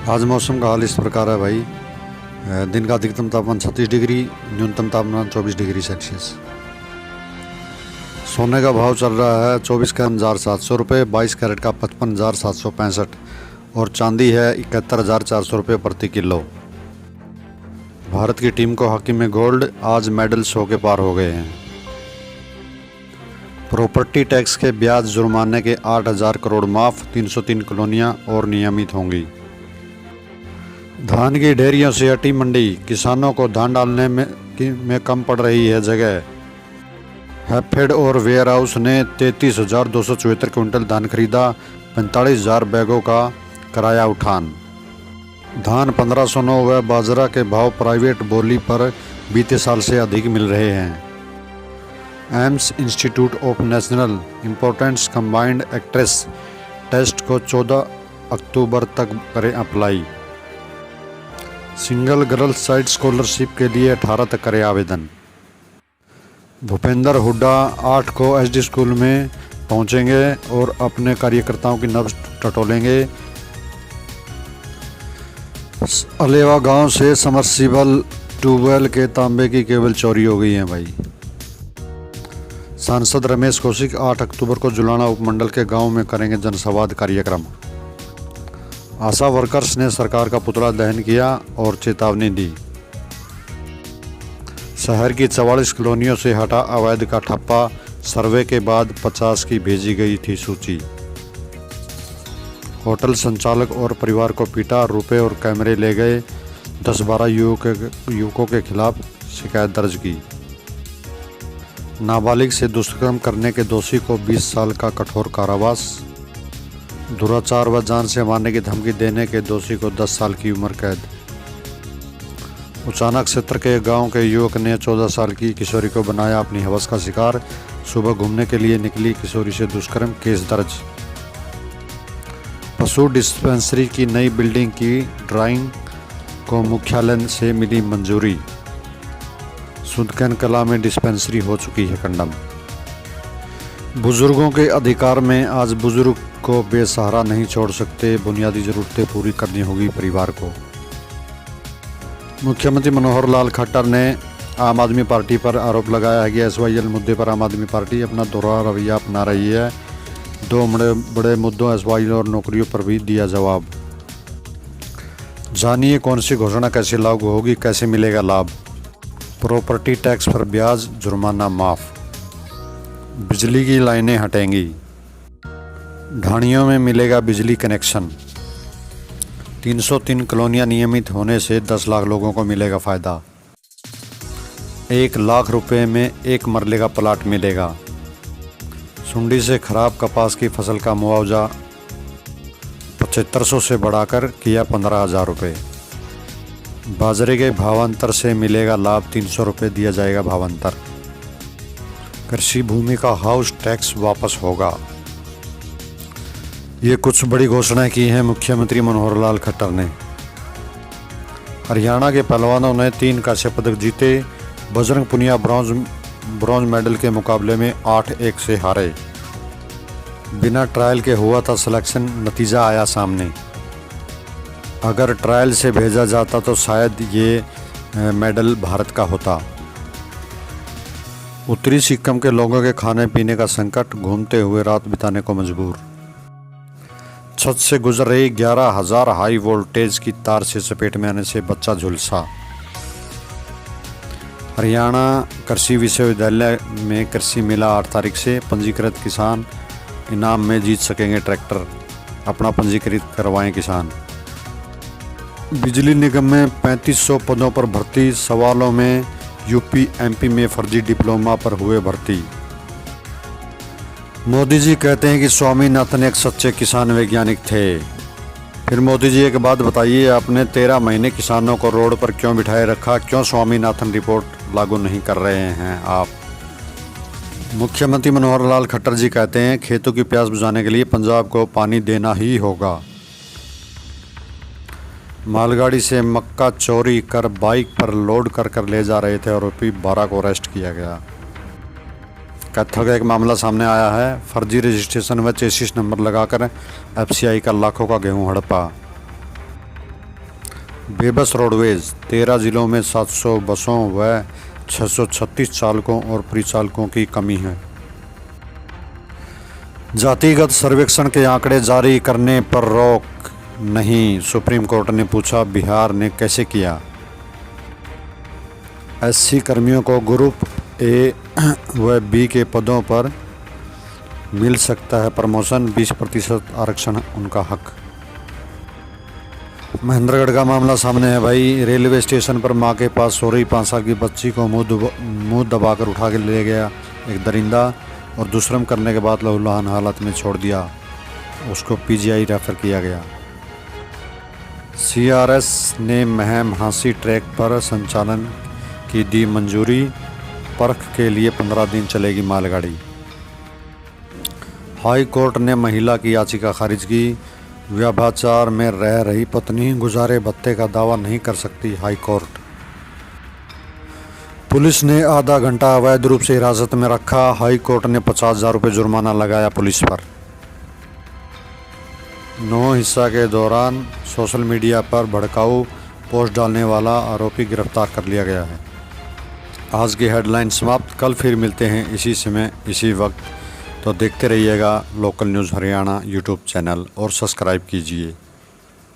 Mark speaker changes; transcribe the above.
Speaker 1: आज मौसम का हाल इस प्रकार है भाई। दिन का अधिकतम तापमान 36 डिग्री, न्यूनतम तापमान 24 डिग्री सेल्सियस। सोने का भाव चल रहा है 24 का 700 रुपये, 22 कैरेट का 55,765 और चांदी है 71,400 रुपये प्रति किलो। भारत की टीम को हॉकी में गोल्ड, आज मेडल 100 के पार हो गए हैं। प्रॉपर्टी टैक्स के ब्याज जुर्माने के 8,000 करोड़ माफ़, 303 कॉलोनियाँ और नियमित होंगी। धान की ढेरियों से हटी मंडी, किसानों को धान डालने में कम पड़ रही है जगह। हैफेड और वेयर हाउस ने 33,274 क्विंटल धान खरीदा, 45,000 बैगों का कराया उठान। धान 1509 व बाजरा के भाव प्राइवेट बोली पर बीते साल से अधिक मिल रहे हैं। AIIMS institute of national importance combined actress test को 14 अक्टूबर तक करें apply. Single girls side scholarship के लिए 18 तक करें आवेदन। भूपेंद्र हुड्डा 8 को एसडी स्कूल में पहुंचेंगे और अपने कार्यकर्ताओं की नब्ज टटोलेंगे। अलेवा गांव से समरसीबल ट्यूबवेल के तांबे की केबल चोरी हो गई है भाई। सांसद रमेश कौशिक 8 अक्टूबर को जुलाना उपमंडल के गांव में करेंगे जनसंवाद कार्यक्रम। आशा वर्कर्स ने सरकार का पुतला दहन किया और चेतावनी दी। शहर की 44 कॉलोनियों से हटा अवैध का ठप्पा, सर्वे के बाद 50 की भेजी गई थी सूची। होटल संचालक और परिवार को पीटा, रुपए और कैमरे ले गए, 10-12 युवकों के खिलाफ शिकायत दर्ज की। नाबालिग से दुष्कर्म करने के दोषी को 20 साल का कठोर कारावास। दुराचार व जान से मारने की धमकी देने के दोषी को 10 साल की उम्र कैद। उचाना क्षेत्र के गांव के युवक ने 14 साल की किशोरी को बनाया अपनी हवस का शिकार। सुबह घूमने के लिए निकली किशोरी से दुष्कर्म, केस दर्ज। पशु डिस्पेंसरी की नई बिल्डिंग की ड्राइंग को मुख्यालय से मिली मंजूरी। सुदकन कला में डिस्पेंसरी हो चुकी है कंडम। बुजुर्गों के अधिकार में आज बुजुर्ग को बेसहारा नहीं छोड़ सकते, बुनियादी जरूरतें पूरी करनी होगी परिवार को। मुख्यमंत्री मनोहर लाल खट्टर ने आम आदमी पार्टी पर आरोप लगाया है कि एसवाईएल मुद्दे पर आम आदमी पार्टी अपना दोहरा रवैया अपना रही है। 2 बड़े मुद्दों एसवाईएल और नौकरियों पर भी दिया जवाब। जानिए कौन सी घोषणा कैसे लागू होगी, कैसे मिलेगा लाभ। प्रॉपर्टी टैक्स पर ब्याज जुर्माना माफ़। बिजली की लाइनें हटेंगी। ढाणियों में मिलेगा बिजली कनेक्शन। 303 कॉलोनियाँ नियमित होने से 10 लाख लोगों को मिलेगा फ़ायदा। 1 लाख रुपए में 1 मरले का प्लाट मिलेगा। सुंडी से खराब कपास की फसल का मुआवजा 7500 से बढ़ाकर किया 15,000 रुपये। बाजरे के भावांतर से मिलेगा लाभ, 300 रुपये दिया जाएगा भावांतर। कृषि भूमि का हाउस टैक्स वापस होगा। ये कुछ बड़ी घोषणाएं की हैं मुख्यमंत्री मनोहर लाल खट्टर ने। हरियाणा के पहलवानों ने 3 कांस्य पदक जीते। बजरंग पुनिया ब्रॉन्ज मेडल के मुकाबले में 8-1 से हारे। बिना ट्रायल के हुआ था सिलेक्शन, नतीजा आया सामने। अगर ट्रायल से भेजा जाता तो शायद ये मेडल भारत का होता। उत्तरी सिक्किम के लोगों के खाने पीने का संकट, घूमते हुए रात बिताने को मजबूर। छत से गुजर रही 11,000 हाई वोल्टेज की तार से चपेट में आने से बच्चा झुलसा। हरियाणा कृषि विश्वविद्यालय में कृषि मेला 8 तारीख से। पंजीकृत किसान इनाम में जीत सकेंगे ट्रैक्टर, अपना पंजीकृत करवाएं किसान। बिजली निगम में 3500 पदों पर भर्ती, सवालों में यूपी एमपी में फर्जी डिप्लोमा पर हुए भर्ती। मोदी जी कहते हैं कि स्वामीनाथन एक सच्चे किसान वैज्ञानिक थे। फिर मोदी जी एक बात बताइए, आपने 13 महीने किसानों को रोड पर क्यों बिठाए रखा? क्यों स्वामीनाथन रिपोर्ट लागू नहीं कर रहे हैं आप? मुख्यमंत्री मनोहर लाल खट्टर जी कहते हैं खेतों की प्यास बुझाने के लिए पंजाब को पानी देना ही होगा। मालगाड़ी से मक्का चोरी कर बाइक पर लोड कर ले जा रहे थे आरोपी 12 को अरेस्ट किया गया। कैथल का एक मामला सामने आया है। फर्जी रजिस्ट्रेशन व चेसिस नंबर लगाकर एफसीआई का लाखों का गेहूं हड़पा। बेबस रोडवेज 13 जिलों में 700 बसों व 636 चालकों और परिचालकों की कमी है। जातिगत सर्वेक्षण के आंकड़े जारी करने पर रोक नहीं, सुप्रीम कोर्ट ने पूछा बिहार ने कैसे किया। एससी कर्मियों को ग्रुप ए व बी के पदों पर मिल सकता है प्रमोशन, 20% आरक्षण उनका हक। महेंद्रगढ़ का मामला सामने है भाई। रेलवे स्टेशन पर मां के पास सो रही 5 साल की बच्ची को मुंह दबाकर उठा के ले गया एक दरिंदा और दुष्कर्म करने के बाद लहूलुहान हालत में छोड़ दिया। उसको पीजीआई रेफर किया गया। सीआरएस ने महम हांसी ट्रैक पर संचालन की दी मंजूरी, परख के लिए 15 दिन चलेगी मालगाड़ी। हाई कोर्ट ने महिला की याचिका खारिज की। व्यभिचार में रह रही पत्नी गुजारे भत्ते का दावा नहीं कर सकती, हाई कोर्ट। पुलिस ने आधा घंटा अवैध रूप से हिरासत में रखा, हाई कोर्ट ने 50,000 रुपये जुर्माना लगाया पुलिस पर। 9 हिस्सा के दौरान सोशल मीडिया पर भड़काऊ पोस्ट डालने वाला आरोपी गिरफ्तार कर लिया गया है। आज की हेडलाइन समाप्त। कल फिर मिलते हैं इसी समय इसी वक्त। तो देखते रहिएगा local news Haryana YouTube channel और सब्सक्राइब कीजिए।